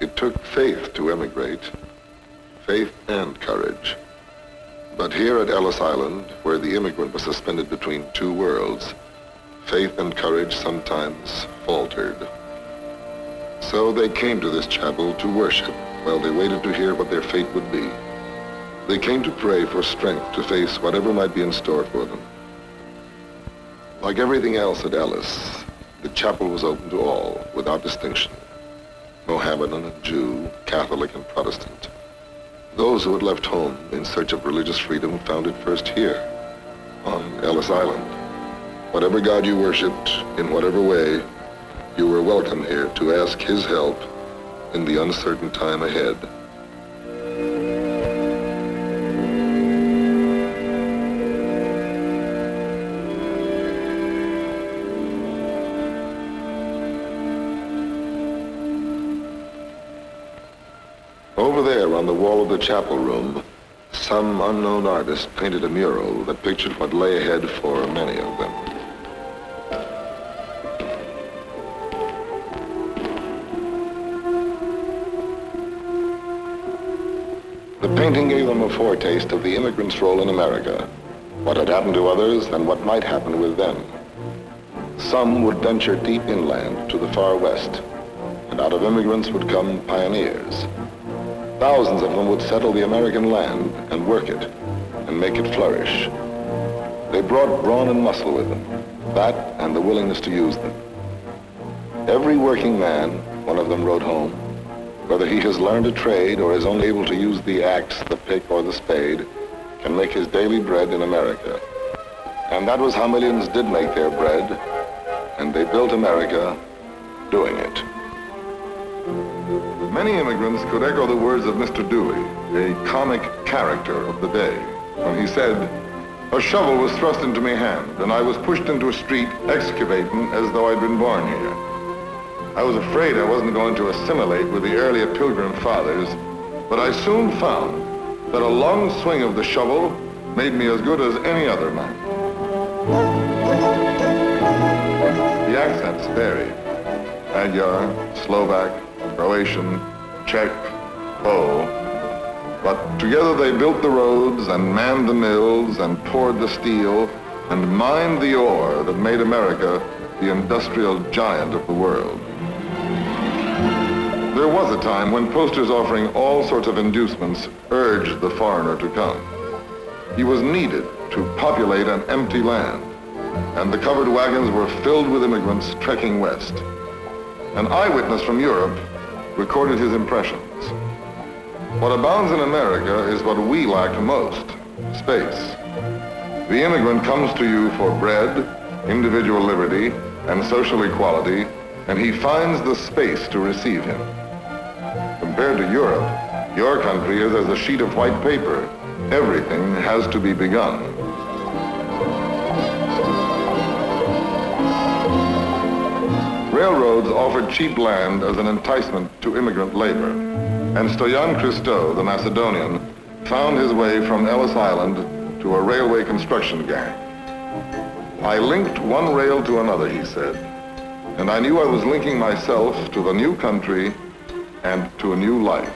It took faith to emigrate, faith and courage. But here at Ellis Island, where the immigrant was suspended between two worlds, faith and courage sometimes faltered. So they came to this chapel to worship while they waited to hear what their fate would be. They came to pray for strength to face whatever might be in store for them. Like everything else at Ellis, the chapel was open to all, without distinction. Mohammedan and Jew, Catholic and Protestant. Those who had left home in search of religious freedom found it first here, on Ellis Island. Whatever God you worshipped, in whatever way, you were welcome here to ask his help in the uncertain time ahead. Over there on the wall of the chapel room, some unknown artist painted a mural that pictured what lay ahead for many of them. The painting gave them a foretaste of the immigrants' role in America, what had happened to others and what might happen with them. Some would venture deep inland to the far west, and out of immigrants would come pioneers. Thousands of them would settle the American land and work it and make it flourish. They brought brawn and muscle with them, that and the willingness to use them. Every working man, one of them wrote home, whether he has learned a trade or is only able to use the axe, the pick, or the spade, can make his daily bread in America. And that was how millions did make their bread, and they built America doing it. Many immigrants could echo the words of Mr. Dooley, a comic character of the day, when he said, "A shovel was thrust into me hand, and I was pushed into a street excavating as though I'd been born here. I was afraid I wasn't going to assimilate with the earlier Pilgrim Fathers, but I soon found that a long swing of the shovel made me as good as any other man." The accents vary. Magyar, Slovak, Croatian, Czech, Pole. But together they built the roads and manned the mills and poured the steel and mined the ore that made America the industrial giant of the world. There was a time when posters offering all sorts of inducements urged the foreigner to come. He was needed to populate an empty land, and the covered wagons were filled with immigrants trekking west. An eyewitness from Europe recorded his impressions. What abounds in America is what we lack most, space. The immigrant comes to you for bread, individual liberty, and social equality, and he finds the space to receive him. Compared to Europe, your country is as a sheet of white paper. Everything has to be begun. Railroads offered cheap land as an enticement to immigrant labor, and Stoyan Christou, the Macedonian, found his way from Ellis Island to a railway construction gang. "I linked one rail to another," he said, "and I knew I was linking myself to the new country and to a new life."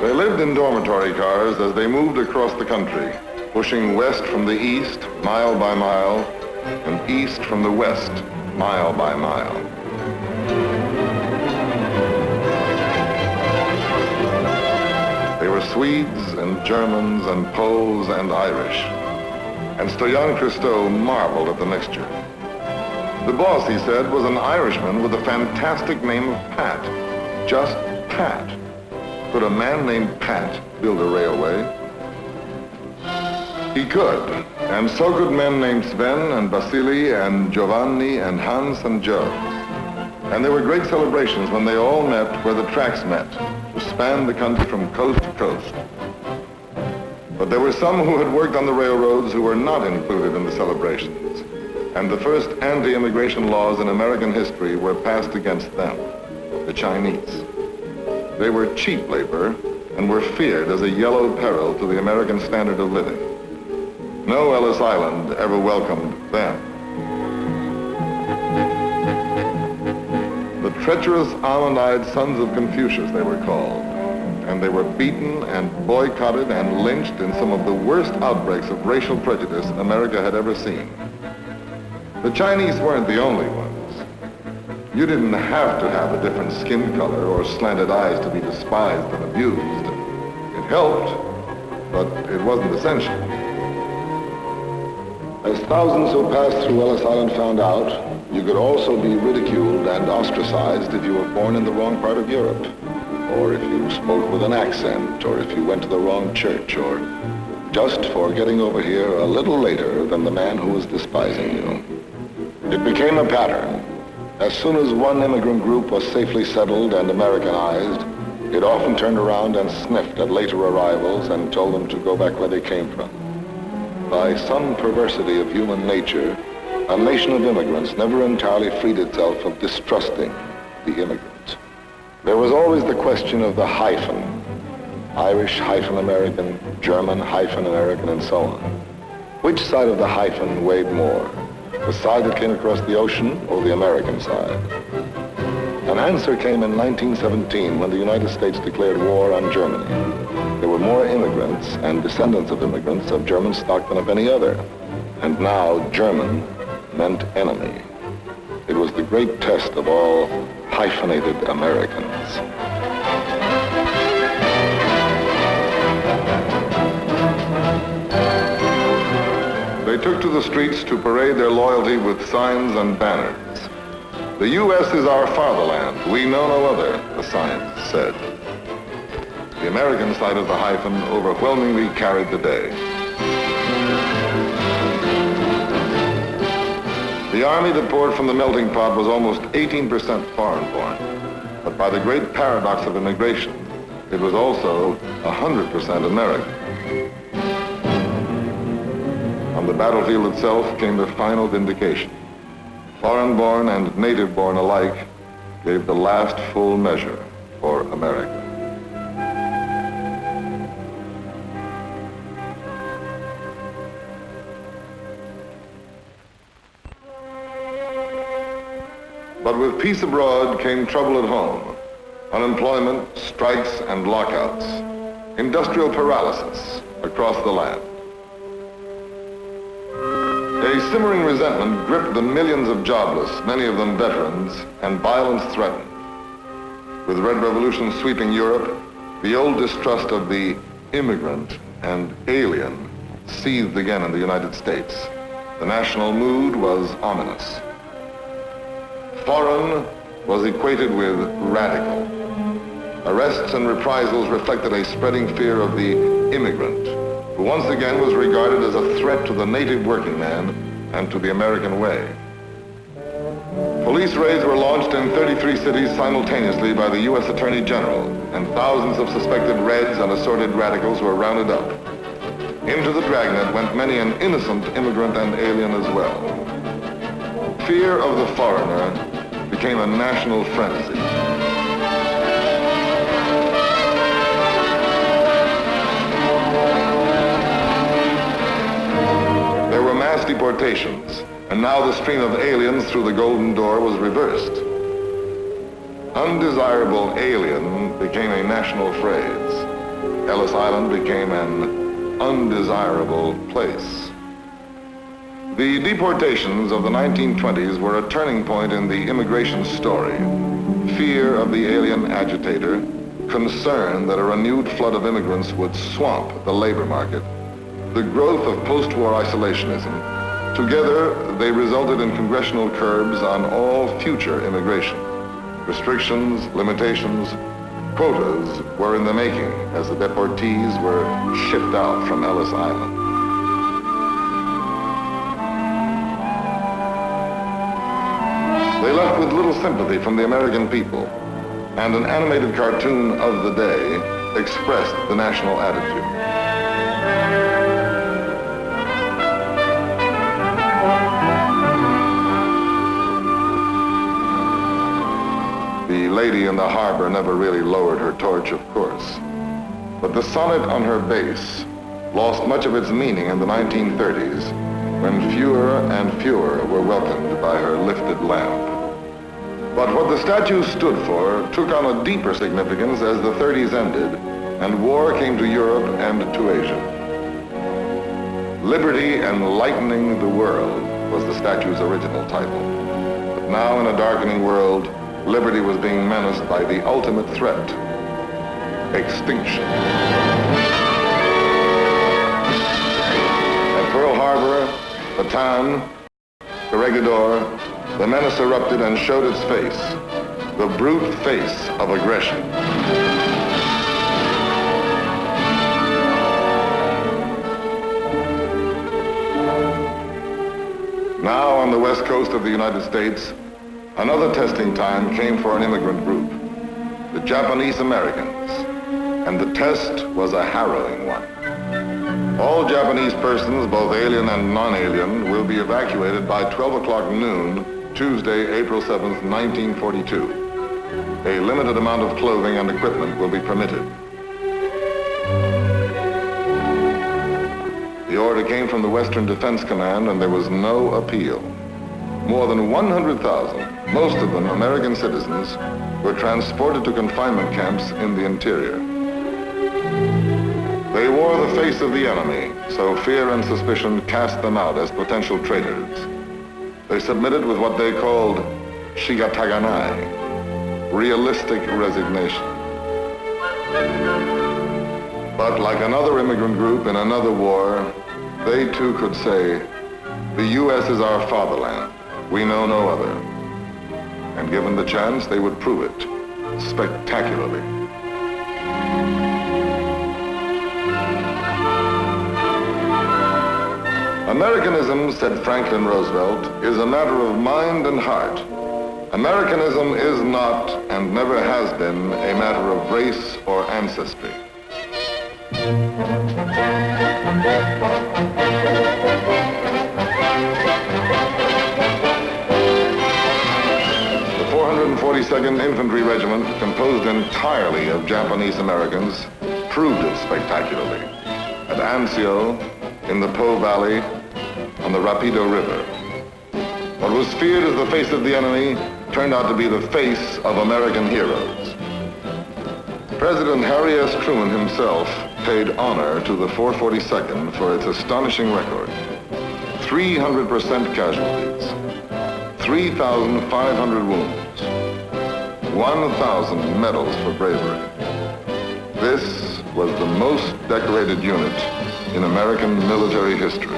They lived in dormitory cars as they moved across the country, pushing west from the east, mile by mile, and east from the west, mile by mile. They were Swedes and Germans and Poles and Irish, and Stoyan Christou marveled at the mixture. The boss, he said, was an Irishman with a fantastic name of Pat, just Pat. Could a man named Pat build a railway? He could, and so could men named Sven and Vasily and Giovanni and Hans and Joe. And there were great celebrations when they all met where the tracks met, to span the country from coast to coast. But there were some who had worked on the railroads who were not included in the celebrations, and the first anti-immigration laws in American history were passed against them, the Chinese. They were cheap labor and were feared as a yellow peril to the American standard of living. No Ellis Island ever welcomed them. treacherous, almond-eyed sons of Confucius, they were called. And they were beaten and boycotted and lynched in some of the worst outbreaks of racial prejudice America had ever seen. The Chinese weren't the only ones. You didn't have to have a different skin color or slanted eyes to be despised and abused. It helped, but it wasn't essential. As thousands who passed through Ellis Island found out, you could also be ridiculed and ostracized if you were born in the wrong part of Europe, or if you spoke with an accent, or if you went to the wrong church, or just for getting over here a little later than the man who was despising you. It became a pattern. As soon as one immigrant group was safely settled and Americanized, it often turned around and sniffed at later arrivals and told them to go back where they came from. By some perversity of human nature, a nation of immigrants never entirely freed itself of distrusting the immigrants. There was always the question of the hyphen, Irish-American, German-American, and so on. Which side of the hyphen weighed more? The side that came across the ocean or the American side? An answer came in 1917 when the United States declared war on Germany. There were more immigrants and descendants of immigrants of German stock than of any other. And now German meant enemy. It was the great test of all hyphenated Americans. They took to the streets to parade their loyalty with signs and banners. The U.S. is our fatherland. We know no other, the signs said. The American side of the hyphen overwhelmingly carried the day. The army that poured from the melting pot was almost 18% foreign-born. But by the great paradox of immigration, it was also 100% American. On the battlefield itself came the final vindication. Foreign-born and native-born alike gave the last full measure for America. But with peace abroad came trouble at home. Unemployment, strikes, and lockouts. Industrial paralysis across the land. A simmering resentment gripped the millions of jobless, many of them veterans, and violence threatened. With Red Revolution sweeping Europe, the old distrust of the immigrant and alien seethed again in the United States. The national mood was ominous. Foreign was equated with radical. Arrests and reprisals reflected a spreading fear of the immigrant, who once again was regarded as a threat to the native working man and to the American way. Police raids were launched in 33 cities simultaneously by the U.S. Attorney General, and thousands of suspected Reds and assorted radicals were rounded up. Into the dragnet went many an innocent immigrant and alien as well. Fear of the foreigner became a national frenzy. There were mass deportations, and now the stream of aliens through the Golden Door was reversed. Undesirable alien became a national phrase. Ellis Island became an undesirable place. The deportations of the 1920s were a turning point in the immigration story. Fear of the alien agitator, concern that a renewed flood of immigrants would swamp the labor market, the growth of post-war isolationism. Together, they resulted in congressional curbs on all future immigration. Restrictions, limitations, quotas were in the making as the deportees were shipped out from Ellis Island. They left with little sympathy from the American people, and an animated cartoon of the day expressed the national attitude. The lady in the harbor never really lowered her torch, of course, but the sonnet on her base lost much of its meaning in the 1930s when fewer and fewer were welcomed by her lifted lamp. But what the statue stood for took on a deeper significance as the 30s ended and war came to Europe and to Asia. Liberty Enlightening the World was the statue's original title. But now in a darkening world, liberty was being menaced by the ultimate threat, extinction. At Pearl Harbor, Bataan, Corregidor, the menace erupted and showed its face, the brute face of aggression. Now on the west coast of the United States, another testing time came for an immigrant group, the Japanese Americans, and the test was a harrowing one. All Japanese persons, both alien and non-alien, will be evacuated by 12 o'clock noon, Tuesday, April 7th, 1942. A limited amount of clothing and equipment will be permitted. The order came from the Western Defense Command and there was no appeal. More than 100,000, most of them American citizens, were transported to confinement camps in the interior. They wore the face of the enemy, so fear and suspicion cast them out as potential traitors. They submitted with what they called shigataganai, realistic resignation. But like another immigrant group in another war, they too could say, the U.S. is our fatherland. We know no other. And given the chance, they would prove it spectacularly. Americanism, said Franklin Roosevelt, is a matter of mind and heart. Americanism is not and never has been a matter of race or ancestry. The 442nd Infantry Regiment, composed entirely of Japanese Americans, proved it spectacularly. At Anzio, in the Po Valley, on the Rapido River. What was feared as the face of the enemy turned out to be the face of American heroes. President Harry S. Truman himself paid honor to the 442nd for its astonishing record. 300% casualties, 3,500 wounds, 1,000 medals for bravery. This was the most decorated unit in American military history.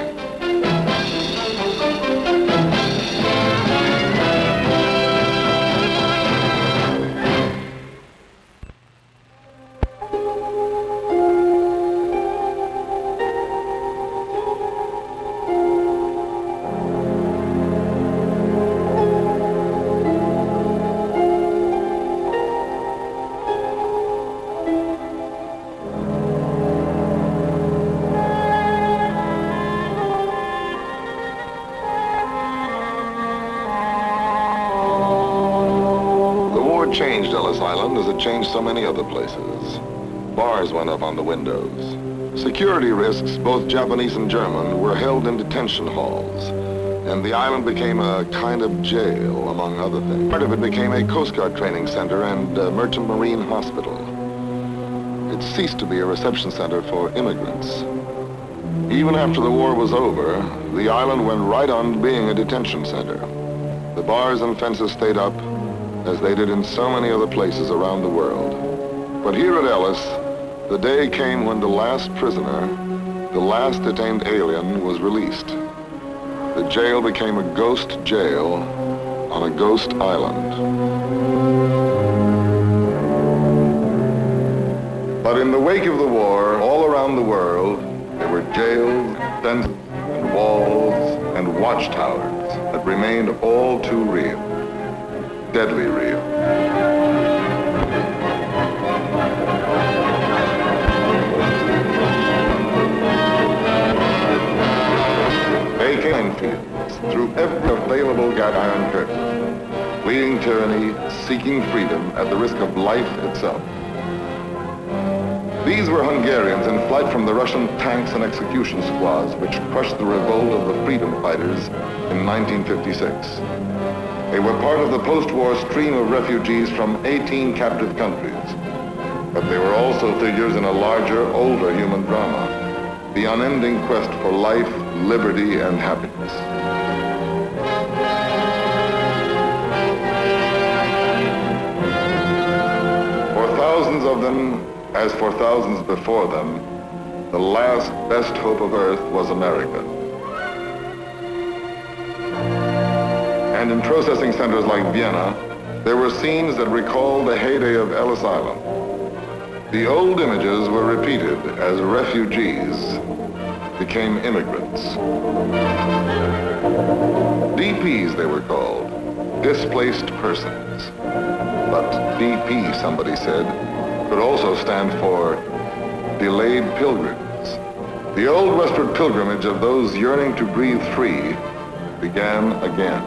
Changed Ellis Island as it changed so many other places. Bars went up on the windows. Security risks, both Japanese and German, were held in detention halls, and the island became a kind of jail, among other things. Part of it became a Coast Guard training center and a merchant marine hospital. It ceased to be a reception center for immigrants. Even after the war was over, the island went right on being a detention center. The bars and fences stayed up, as they did in so many other places around the world. But here at Ellis, the day came when the last prisoner, the last detained alien, was released. The jail became a ghost jail on a ghost island. But in the wake of the war, all around the world, there were jails, fences, and walls, and watchtowers that remained all too real. Deadly real. AK fields through every available iron curtain, fleeing tyranny, seeking freedom at the risk of life itself. These were Hungarians in flight from the Russian tanks and execution squads which crushed the revolt of the freedom fighters in 1956. They were part of the post-war stream of refugees from 18 captive countries. But they were also figures in a larger, older human drama, the unending quest for life, liberty, and happiness. For thousands of them, as for thousands before them, the last best hope of Earth was America. And in processing centers like Vienna, there were scenes that recalled the heyday of Ellis Island. The old images were repeated as refugees became immigrants. DPs, they were called, displaced persons. But DP, somebody said, could also stand for delayed pilgrims. The old westward pilgrimage of those yearning to breathe free began again.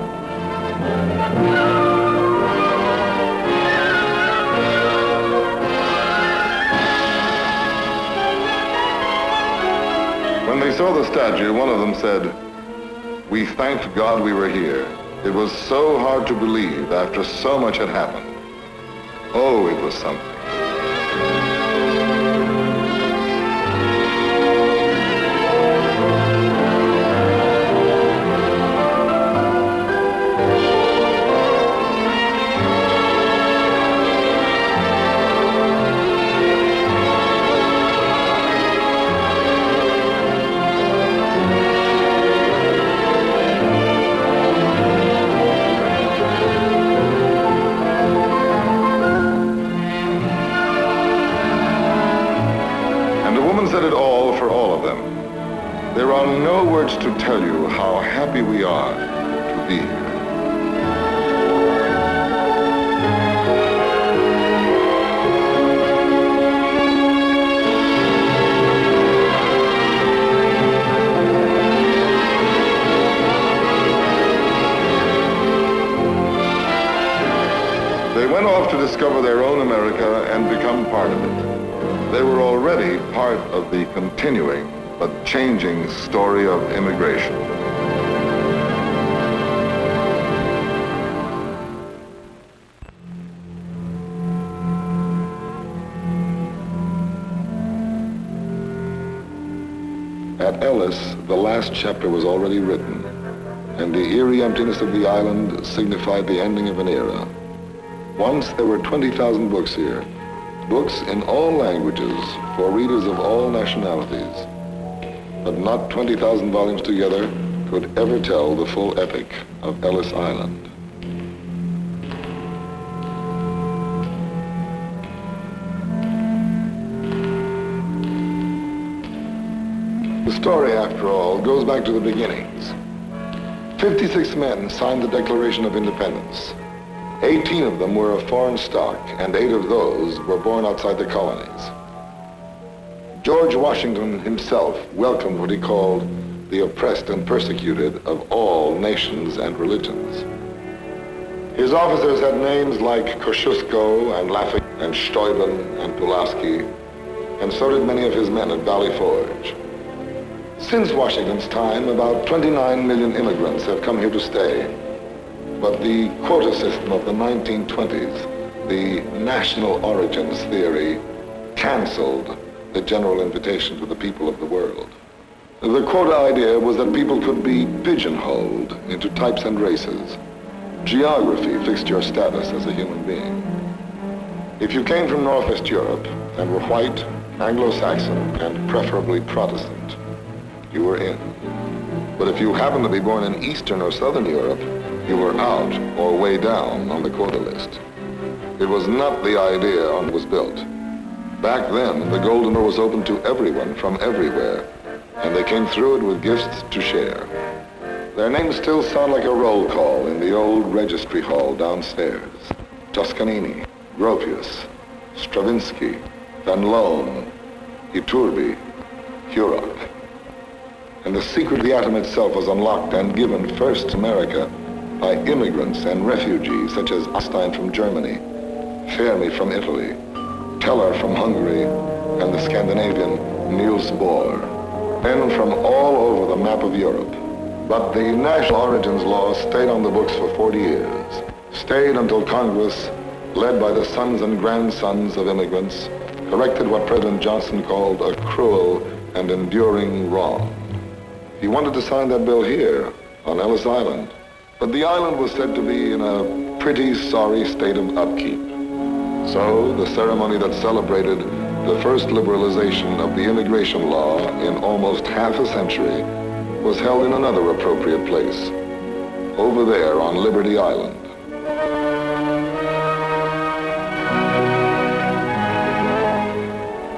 When they saw the statue, one of them said, "We thanked God we were here. It was so hard to believe after so much had happened." Oh, it was something. Said it all for all of them. There are no words to tell you how happy we are to be here. They went off to discover their own America and become part of it. They were already part of the continuing but changing story of immigration. At Ellis, the last chapter was already written, and the eerie emptiness of the island signified the ending of an era. Once there were 20,000 books here, books in all languages for readers of all nationalities. But not 20,000 volumes together could ever tell the full epic of Ellis Island. The story, after all, goes back to the beginnings. 56 men signed the Declaration of Independence. 18 of them were of foreign stock, and 8 of those were born outside the colonies. George Washington himself welcomed what he called the oppressed and persecuted of all nations and religions. His officers had names like Kosciuszko and Lafayette and Steuben and Pulaski, and so did many of his men at Valley Forge. Since Washington's time, about 29 million immigrants have come here to stay. But the quota system of the 1920s, the national origins theory, canceled the general invitation to the people of the world. The quota idea was that people could be pigeonholed into types and races. Geography fixed your status as a human being. If you came from Northwest Europe and were white, Anglo-Saxon, and preferably Protestant, you were in. But if you happened to be born in Eastern or Southern Europe, you were out or way down on the quota list. It was not the idea on it was built. Back then, the Golden Door was open to everyone from everywhere, and they came through it with gifts to share. Their names still sound like a roll call in the old registry hall downstairs. Toscanini, Gropius, Stravinsky, Van Loan, Iturbi, Hurok. And the secret of the atom itself was unlocked and given first to America by immigrants and refugees such as Einstein from Germany, Fermi from Italy, Teller from Hungary, and the Scandinavian Niels Bohr. Men from all over the map of Europe. But the national origins law stayed on the books for 40 years. Stayed until Congress, led by the sons and grandsons of immigrants, corrected what President Johnson called a cruel and enduring wrong. He wanted to sign that bill here on Ellis Island, but the island was said to be in a pretty sorry state of upkeep. So the ceremony that celebrated the first liberalization of the immigration law in almost half a century was held in another appropriate place, over there on Liberty Island.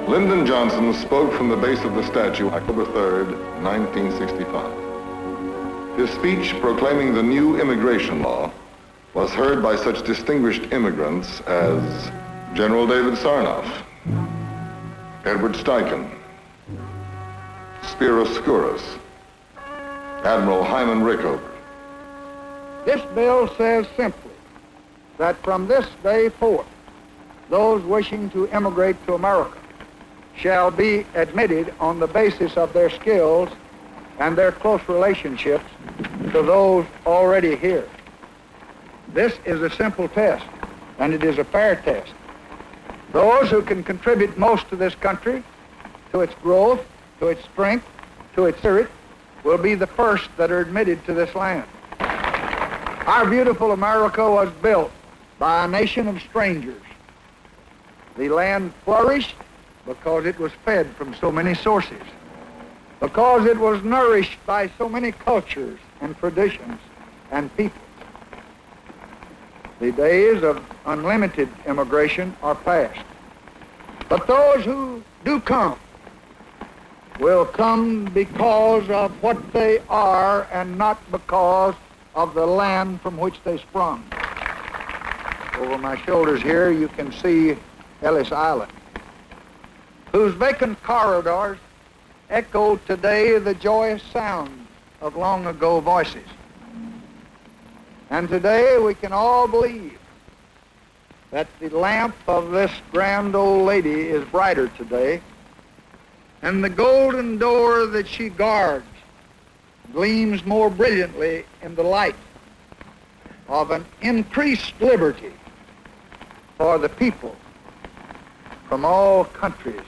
Lyndon Johnson spoke from the base of the statue October 3rd, 1965. His speech proclaiming the new immigration law was heard by such distinguished immigrants as General David Sarnoff, Edward Steichen, Spiro Skouras, Admiral Hyman Rickover. This bill says simply that from this day forth, those wishing to immigrate to America shall be admitted on the basis of their skills and their close relationships to those already here. This is a simple test, and it is a fair test. Those who can contribute most to this country, to its growth, to its strength, to its spirit, will be the first that are admitted to this land. Our beautiful America was built by a nation of strangers. The land flourished because it was fed from so many sources, because it was nourished by so many cultures and traditions and people. The days of unlimited immigration are past. But those who do come will come because of what they are and not because of the land from which they sprung. Over my shoulders here you can see Ellis Island, whose vacant corridors echo today the joyous sound of long ago voices. And today we can all believe that the lamp of this grand old lady is brighter today, and the golden door that she guards gleams more brilliantly in the light of an increased liberty for the people from all countries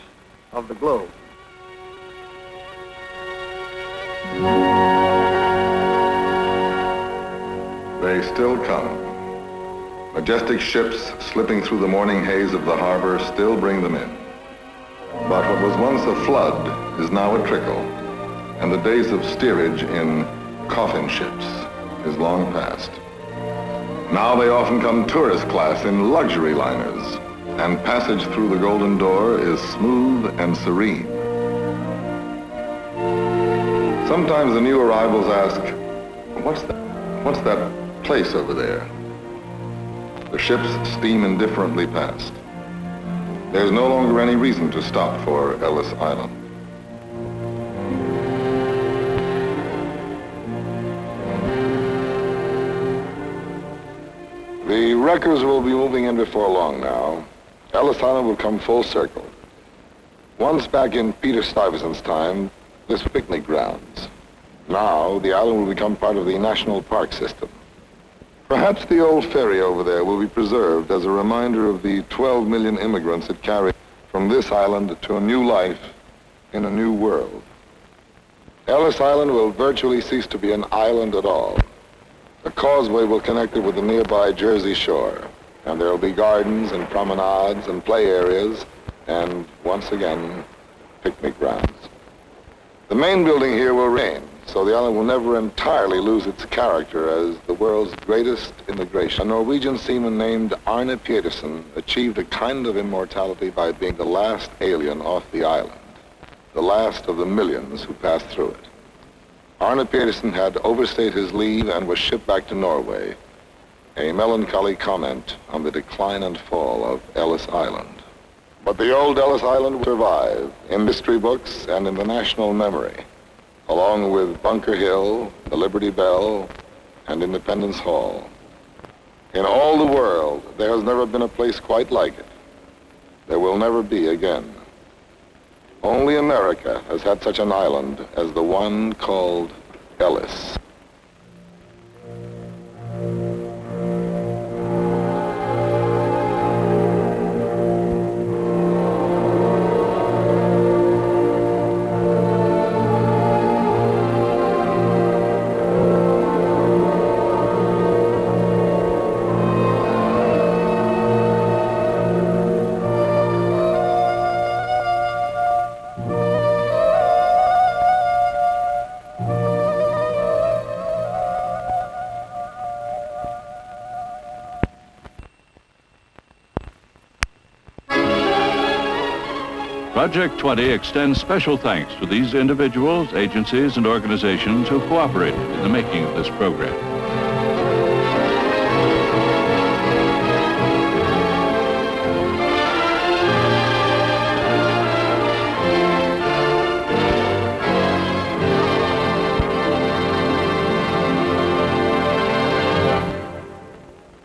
of the globe. They still come. Majestic ships slipping through the morning haze of the harbor still bring them in. But what was once a flood is now a trickle, and the days of steerage in coffin ships is long past. Now they often come tourist class in luxury liners, and passage through the Golden Door is smooth and serene. Sometimes the new arrivals ask, what's that place over there? The ships steam indifferently past. There's no longer any reason to stop for Ellis Island. The wreckers will be moving in before long now. Ellis Island will come full circle. Once back in Peter Stuyvesant's time, this was picnic grounds. Now the island will become part of the national park system. Perhaps the old ferry over there will be preserved as a reminder of the 12 million immigrants it carried from this island to a new life in a new world. Ellis Island will virtually cease to be an island at all. A causeway will connect it with the nearby Jersey shore, and there will be gardens and promenades and play areas and, once again, picnic grounds. The main building here will remain, so the island will never entirely lose its character as the world's greatest immigration. A Norwegian seaman named Arne Pedersen achieved a kind of immortality by being the last alien off the island, the last of the millions who passed through it. Arne Pedersen had overstayed his leave and was shipped back to Norway, a melancholy comment on the decline and fall of Ellis Island. But the old Ellis Island will survive in history books and in the national memory, along with Bunker Hill, the Liberty Bell, and Independence Hall. In all the world, there has never been a place quite like it. There will never be again. Only America has had such an island as the one called Ellis. Project 20 extends special thanks to these individuals, agencies, and organizations who cooperated in the making of this program.